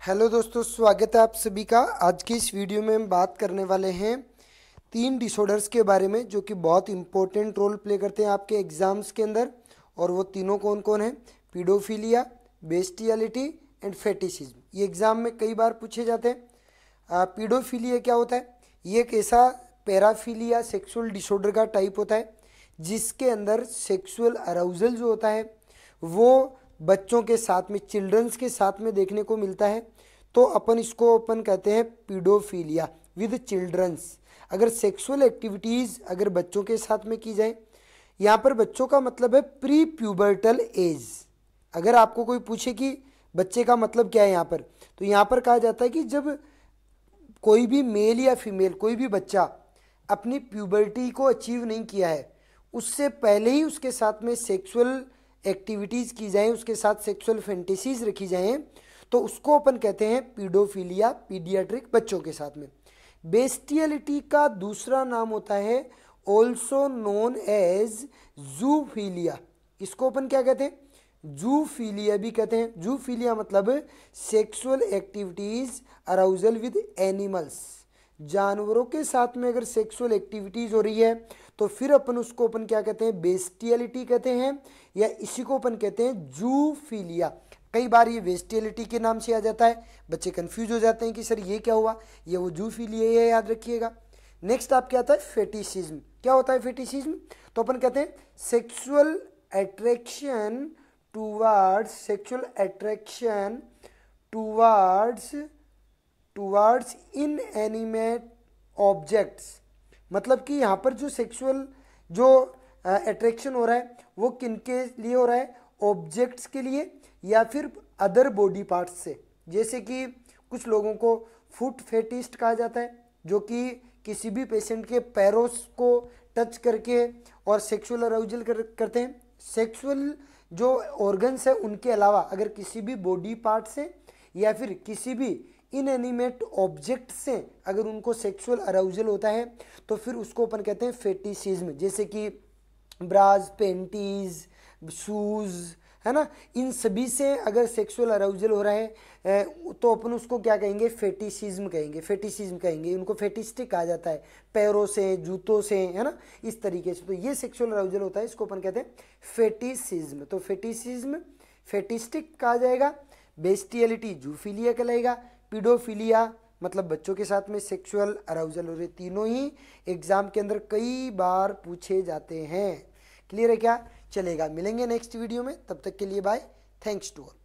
Hello दोस्तों, स्वागत है आप सभी का। आज की इस वीडियो में हम बात करने वाले हैं 3 डिसऑर्डर्स के बारे में जो कि बहुत इंपॉर्टेंट रोल प्ले करते हैं आपके एग्जाम्स के अंदर। और वो तीनों कौन कौन हैं? Paedophilia, bestiality and fetishism. ये एग्ज़ाम में कई बार पूछे जाते हैं। पीडोफिलिया क्या होता है? ये एक ऐसा पैराफिलिया सेक्सुअल डिसऑर्डर का टाइप होता है जिसके अंदर सेक्सुअल अराउजल जो होता है वो बच्चों के साथ में, चिल्ड्रंस के साथ में देखने को मिलता है। तो अपन कहते हैं पीडोफिलिया विद चिल्ड्रंस। अगर सेक्सुअल एक्टिविटीज़ अगर बच्चों के साथ में की जाए, यहाँ पर बच्चों का मतलब है प्री प्यूबर्टल एज। अगर आपको कोई पूछे कि बच्चे का मतलब क्या है यहाँ पर, तो यहाँ पर कहा जाता है कि जब कोई भी मेल या फीमेल, कोई भी बच्चा अपनी प्यूबर्टी को अचीव नहीं किया है, उससे पहले ही उसके साथ में सेक्सुअल एक्टिविटीज़ की जाएं, उसके साथ सेक्सुअल फैंटेसीज रखी जाएं, तो उसको अपन कहते हैं पीडोफिलिया, पीडियाट्रिक बच्चों के साथ में। बेस्टियलिटी का दूसरा नाम होता है ऑल्सो नोन एज जूफिलिया। इसको अपन क्या कहते हैं? जूफिलिया भी कहते हैं। जूफिलिया मतलब sexual activities arousal with animals. जानवरों के साथ में अगर सेक्सुअल एक्टिविटीज हो रही है तो फिर उसको क्या कहते हैं? बेस्टियलिटी कहते हैं, या इसी को अपन कहते हैं जूफिलिया। कई बार ये बेस्टियलिटी के नाम से आ जाता है, बच्चे कंफ्यूज हो जाते हैं कि सर ये क्या हुआ, ये वो जूफिलिया, ये याद रखिएगा। नेक्स्ट आप क्या आता है? फेटिशिज्म। क्या होता है फेटिशिज्म? तो अपन कहते हैं sexual attraction towards inanimate objects. मतलब कि यहाँ पर जो सेक्सुअल जो अट्रैक्शन हो रहा है वो किनके लिए हो रहा है? ऑब्जेक्ट्स के लिए या फिर अदर बॉडी पार्ट्स से। जैसे कि कुछ लोगों को फुट फेटिस्ट कहा जाता है, जो कि किसी भी पेशेंट के पैरों को टच करके और सेक्सुअल अराउजल करते हैं। सेक्सुअल जो ऑर्गन्स है उनके अलावा अगर किसी भी बॉडी पार्ट से या फिर किसी भी इनएनिमेट ऑब्जेक्ट से अगर उनको सेक्सुअल अराउजल होता है तो फिर उसको अपन कहते हैं फेटिशिज्म। जैसे कि ब्राज, पेंटीज, शूज, है ना, इन सभी से अगर सेक्सुअल अराउजल हो रहा है तो अपन उसको क्या कहेंगे? फेटिशिज्म कहेंगे। उनको फेटिस्टिक कहा जाता है, पैरों से, जूतों से, है ना, इस तरीके से। तो ये सेक्सुअल अराउजल होता है, इसको अपन कहते हैं फेटिशिज्म। तो फेटिशिज्म फेटिस्टिक कहा जाएगा, बेस्टियलिटी जूफिलिया कहलाएगा, पीडोफिलिया मतलब बच्चों के साथ में सेक्सुअल अराउजल हो रहे। तीनों ही एग्जाम के अंदर कई बार पूछे जाते हैं। क्लियर है क्या? चलेगा। मिलेंगे नेक्स्ट वीडियो में, तब तक के लिए बाय। Thanks to all.